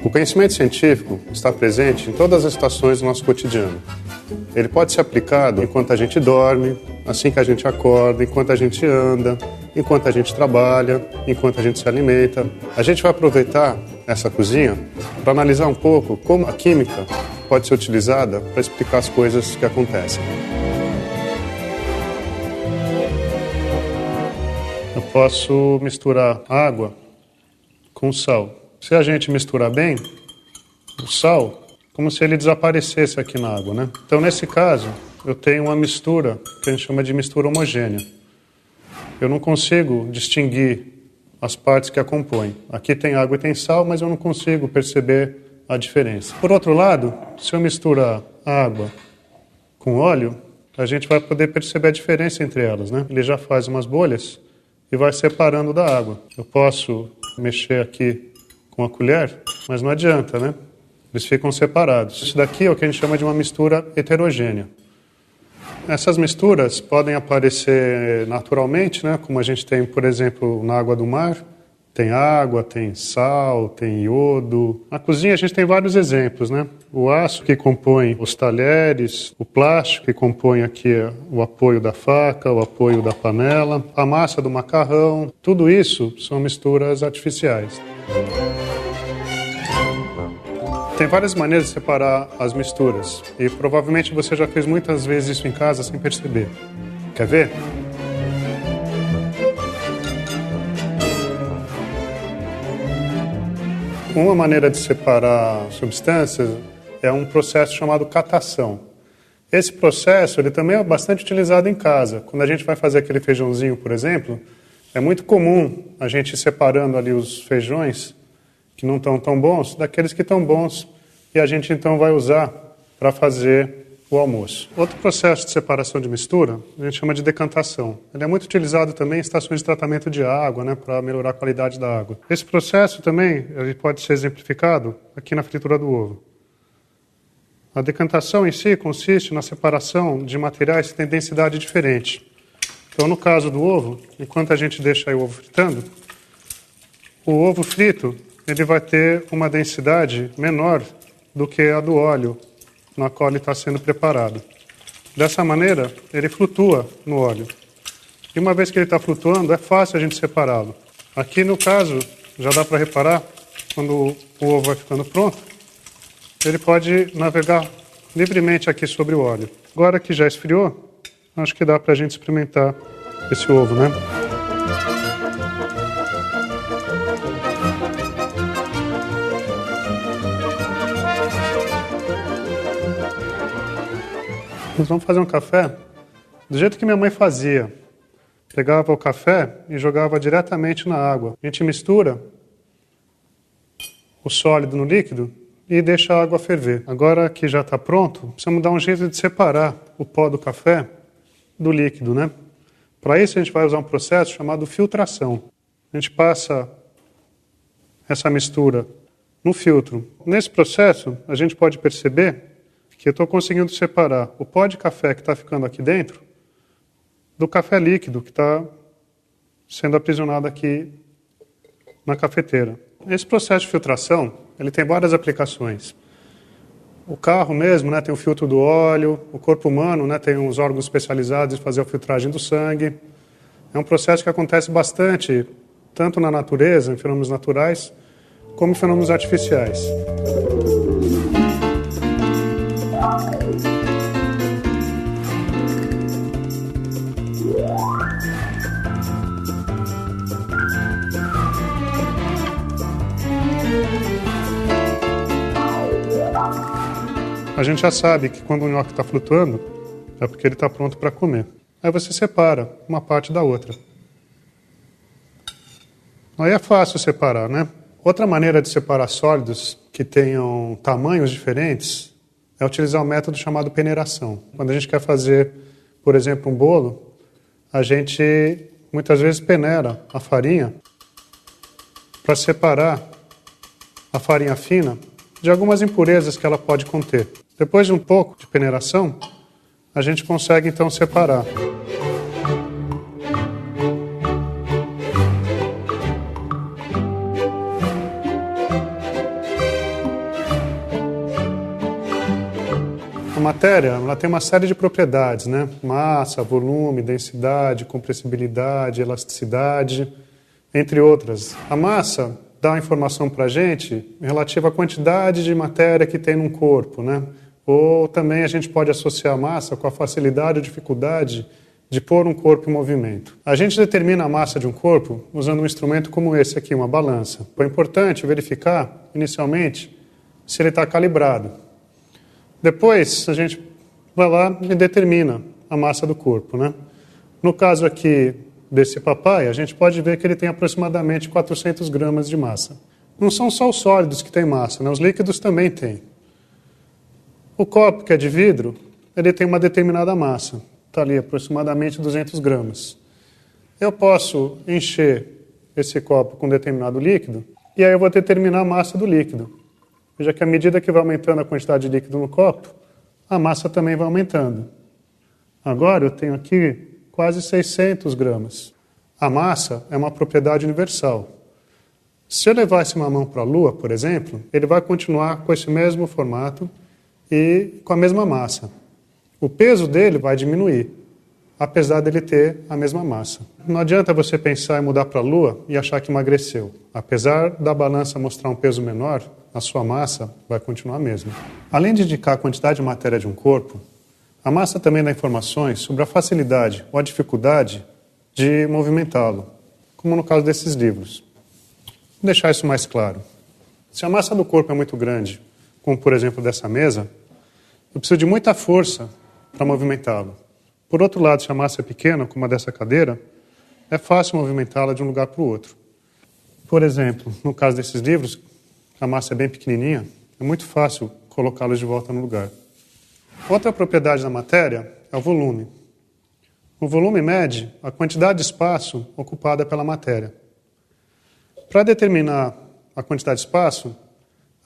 O conhecimento científico está presente em todas as situações do nosso cotidiano. Ele pode ser aplicado enquanto a gente dorme, assim que a gente acorda, enquanto a gente anda, enquanto a gente trabalha, enquanto a gente se alimenta. A gente vai aproveitar essa cozinha para analisar um pouco como a química pode ser utilizada para explicar as coisas que acontecem. Eu posso misturar água com sal. Se a gente misturar bem, o sal, como se ele desaparecesse aqui na água, né? Então, nesse caso, eu tenho uma mistura que a gente chama de mistura homogênea. Eu não consigo distinguir as partes que a compõem. Aqui tem água e tem sal, mas eu não consigo perceber a diferença. Por outro lado, se eu misturar água com óleo, a gente vai poder perceber a diferença entre elas, né? Ele já faz umas bolhas e vai separando da água. Eu posso mexer aqui com a colher, mas não adianta, né? Eles ficam separados. Isso daqui é o que a gente chama de uma mistura heterogênea. Essas misturas podem aparecer naturalmente, né? Como a gente tem, por exemplo, na água do mar. Tem água, tem sal, tem iodo. Na cozinha a gente tem vários exemplos, né? O aço que compõe os talheres, o plástico que compõe aqui o apoio da faca, o apoio da panela, a massa do macarrão. Tudo isso são misturas artificiais. Tem várias maneiras de separar as misturas e provavelmente você já fez muitas vezes isso em casa sem perceber. Quer ver? Uma maneira de separar substâncias é um processo chamado catação. Esse processo ele também é bastante utilizado em casa. Quando a gente vai fazer aquele feijãozinho, por exemplo, é muito comum a gente ir separando ali os feijões que não estão tão bons, daqueles que estão bons, e a gente então vai usar para fazer o almoço. Outro processo de separação de mistura, a gente chama de decantação. Ele é muito utilizado também em estações de tratamento de água, né, para melhorar a qualidade da água. Esse processo também ele pode ser exemplificado aqui na fritura do ovo. A decantação em si consiste na separação de materiais que têm densidade diferente. Então, no caso do ovo, enquanto a gente deixa aí o ovo fritando, o ovo frito ele vai ter uma densidade menor do que a do óleo na qual ele está sendo preparado. Dessa maneira, ele flutua no óleo. E uma vez que ele está flutuando, é fácil a gente separá-lo. Aqui, no caso, já dá para reparar, quando o ovo vai ficando pronto, ele pode navegar livremente aqui sobre o óleo. Agora que já esfriou, acho que dá para a gente experimentar esse ovo, né? Nós vamos fazer um café do jeito que minha mãe fazia. Pegava o café e jogava diretamente na água. A gente mistura o sólido no líquido e deixa a água ferver. Agora que já está pronto, precisamos dar um jeito de separar o pó do café do líquido, né? Para isso a gente vai usar um processo chamado filtração. A gente passa essa mistura no filtro. Nesse processo, a gente pode perceber que eu estou conseguindo separar o pó de café que está ficando aqui dentro do café líquido que está sendo aprisionado aqui na cafeteira. Esse processo de filtração ele tem várias aplicações. O carro mesmo, né, tem o filtro do óleo, o corpo humano, né, tem uns órgãos especializados em fazer a filtragem do sangue. É um processo que acontece bastante, tanto na natureza, em fenômenos naturais, como em fenômenos artificiais. A gente já sabe que quando o nhoque está flutuando, é porque ele está pronto para comer. Aí você separa uma parte da outra. Aí é fácil separar, né? Outra maneira de separar sólidos que tenham tamanhos diferentes é utilizar um método chamado peneiração. Quando a gente quer fazer, por exemplo, um bolo, a gente muitas vezes peneira a farinha para separar a farinha fina de algumas impurezas que ela pode conter. Depois de um pouco de peneiração, a gente consegue então separar. A matéria, ela tem uma série de propriedades, né? Massa, volume, densidade, compressibilidade, elasticidade, entre outras. A massa dá uma informação para a gente relativa à quantidade de matéria que tem num corpo, né? Ou também a gente pode associar a massa com a facilidade ou dificuldade de pôr um corpo em movimento. A gente determina a massa de um corpo usando um instrumento como esse aqui, uma balança. É importante verificar, inicialmente, se ele está calibrado. Depois, a gente vai lá e determina a massa do corpo, né? No caso aqui desse papai, a gente pode ver que ele tem aproximadamente 400 gramas de massa. Não são só os sólidos que têm massa, né? Os líquidos também têm. O copo, que é de vidro, ele tem uma determinada massa. Está ali, aproximadamente 200 gramas. Eu posso encher esse copo com determinado líquido e aí eu vou determinar a massa do líquido. Veja que à medida que vai aumentando a quantidade de líquido no copo, a massa também vai aumentando. Agora eu tenho aqui quase 600 gramas. A massa é uma propriedade universal. Se eu levar esse mamão para a Lua, por exemplo, ele vai continuar com esse mesmo formato e com a mesma massa. O peso dele vai diminuir, apesar dele ter a mesma massa. Não adianta você pensar em mudar para a Lua e achar que emagreceu. Apesar da balança mostrar um peso menor, a sua massa vai continuar a mesma. Além de indicar a quantidade de matéria de um corpo, a massa também dá informações sobre a facilidade ou a dificuldade de movimentá-lo, como no caso desses livros. Vou deixar isso mais claro. Se a massa do corpo é muito grande, como por exemplo dessa mesa, eu preciso de muita força para movimentá-lo. Por outro lado, se a massa é pequena, como a dessa cadeira, é fácil movimentá-la de um lugar para o outro. Por exemplo, no caso desses livros, a massa é bem pequenininha, é muito fácil colocá-los de volta no lugar. Outra propriedade da matéria é o volume. O volume mede a quantidade de espaço ocupada pela matéria. Para determinar a quantidade de espaço,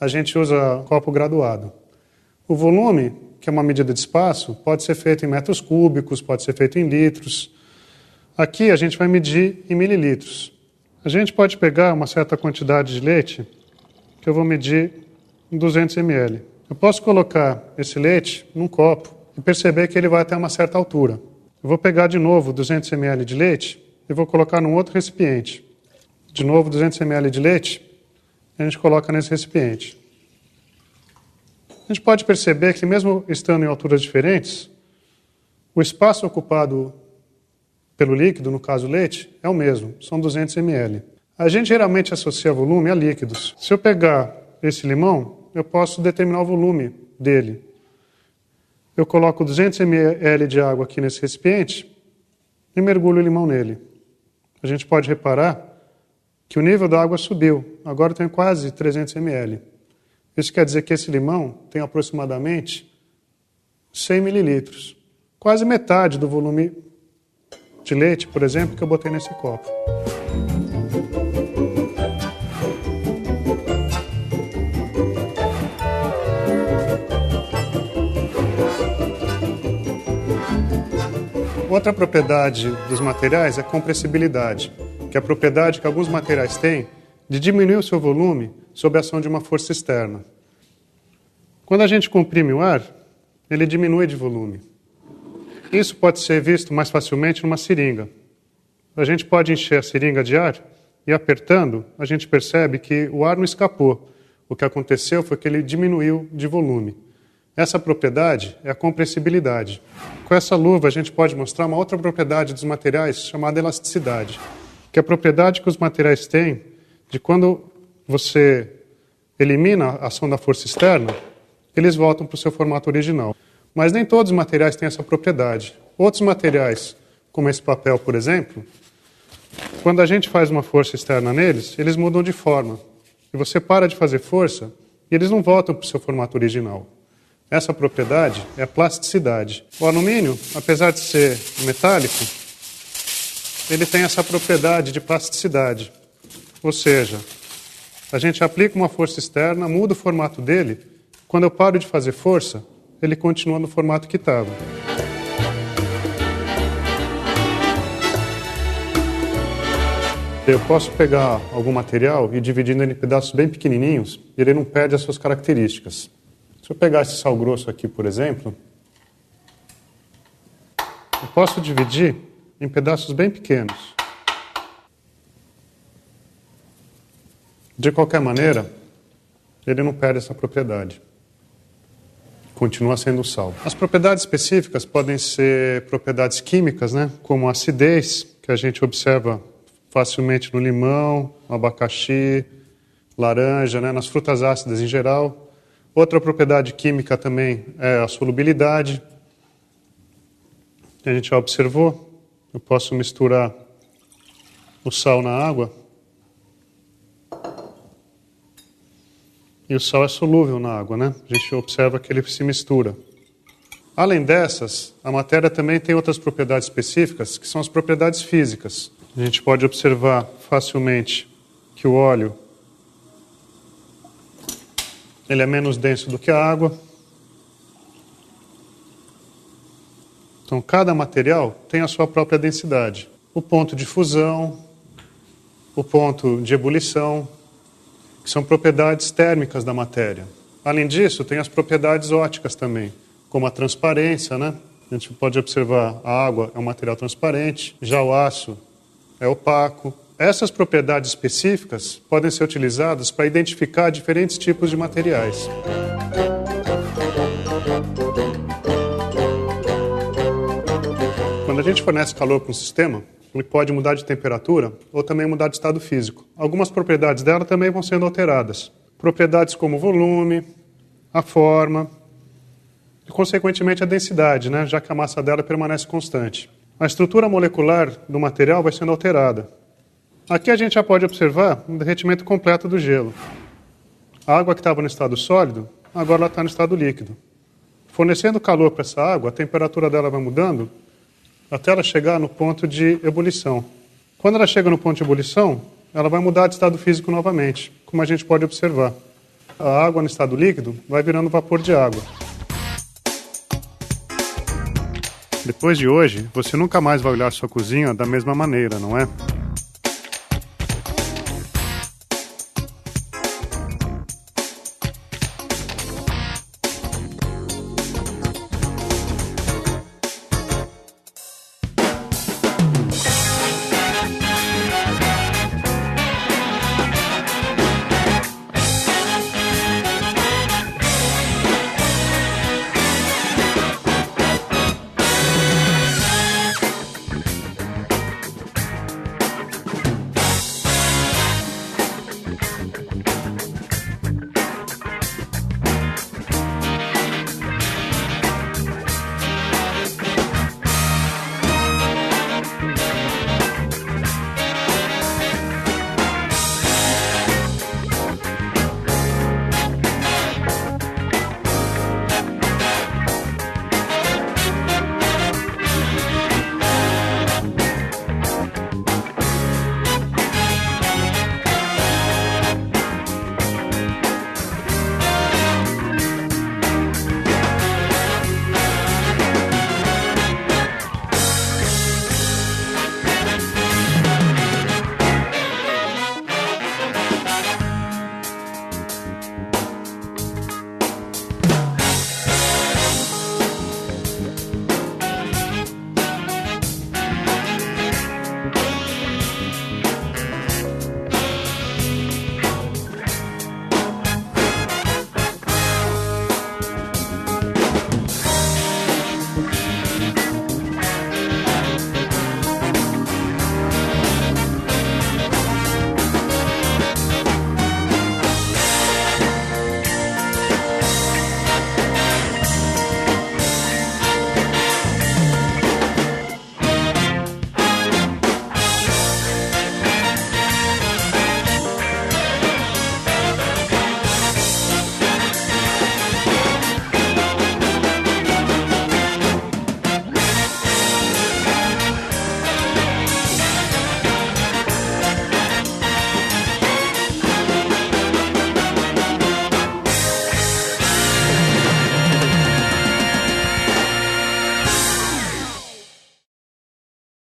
a gente usa copo graduado. O volume, que é uma medida de espaço, pode ser feito em metros cúbicos, pode ser feito em litros. Aqui a gente vai medir em mililitros. A gente pode pegar uma certa quantidade de leite, que eu vou medir em 200 ml. Eu posso colocar esse leite num copo e perceber que ele vai até uma certa altura. Eu vou pegar de novo 200 ml de leite e vou colocar num outro recipiente. De novo 200 ml de leite, a gente coloca nesse recipiente. A gente pode perceber que mesmo estando em alturas diferentes, o espaço ocupado pelo líquido, no caso leite, é o mesmo, são 200 ml. A gente geralmente associa volume a líquidos. Se eu pegar esse limão, eu posso determinar o volume dele. Eu coloco 200 ml de água aqui nesse recipiente e mergulho o limão nele. A gente pode reparar que o nível da água subiu. Agora tem quase 300 ml. Isso quer dizer que esse limão tem aproximadamente 100 mililitros. Quase metade do volume de leite, por exemplo, que eu botei nesse copo. Outra propriedade dos materiais é a compressibilidade, que é a propriedade que alguns materiais têm de diminuir o seu volume sob a ação de uma força externa. Quando a gente comprime o ar, ele diminui de volume. Isso pode ser visto mais facilmente numa seringa. A gente pode encher a seringa de ar e apertando, a gente percebe que o ar não escapou. O que aconteceu foi que ele diminuiu de volume. Essa propriedade é a compressibilidade. Com essa luva, a gente pode mostrar uma outra propriedade dos materiais chamada elasticidade, que é a propriedade que os materiais têm de quando você elimina a ação da força externa, eles voltam para o seu formato original. Mas nem todos os materiais têm essa propriedade. Outros materiais, como esse papel, por exemplo, quando a gente faz uma força externa neles, eles mudam de forma. E você para de fazer força e eles não voltam para o seu formato original. Essa propriedade é a plasticidade. O alumínio, apesar de ser metálico, ele tem essa propriedade de plasticidade. Ou seja, a gente aplica uma força externa, muda o formato dele, quando eu paro de fazer força, ele continua no formato que estava. Eu posso pegar algum material e dividindo ele em pedaços bem pequenininhos, e ele não perde as suas características. Se eu pegar esse sal grosso aqui, por exemplo, eu posso dividir em pedaços bem pequenos. De qualquer maneira, ele não perde essa propriedade. Continua sendo sal. As propriedades específicas podem ser propriedades químicas, né? Como a acidez, que a gente observa facilmente no limão, no abacaxi, laranja, né? Nas frutas ácidas em geral. Outra propriedade química também é a solubilidade. A gente já observou. Eu posso misturar o sal na água. E o sal é solúvel na água, né? A gente observa que ele se mistura. Além dessas, a matéria também tem outras propriedades específicas, que são as propriedades físicas. A gente pode observar facilmente que o óleo ele é menos denso do que a água. Então, cada material tem a sua própria densidade. O ponto de fusão, o ponto de ebulição, que são propriedades térmicas da matéria. Além disso, tem as propriedades ópticas também, como a transparência, né? A gente pode observar a água é um material transparente, já o aço é opaco. Essas propriedades específicas podem ser utilizadas para identificar diferentes tipos de materiais. Quando a gente fornece calor para um sistema, ele pode mudar de temperatura ou também mudar de estado físico. Algumas propriedades dela também vão sendo alteradas. Propriedades como o volume, a forma e, consequentemente, a densidade, né? Já que a massa dela permanece constante. A estrutura molecular do material vai sendo alterada. Aqui a gente já pode observar um derretimento completo do gelo. A água que estava no estado sólido, agora ela está no estado líquido. Fornecendo calor para essa água, a temperatura dela vai mudando até ela chegar no ponto de ebulição. Quando ela chega no ponto de ebulição, ela vai mudar de estado físico novamente, como a gente pode observar. A água no estado líquido vai virando vapor de água. Depois de hoje, você nunca mais vai olhar sua cozinha da mesma maneira, não é?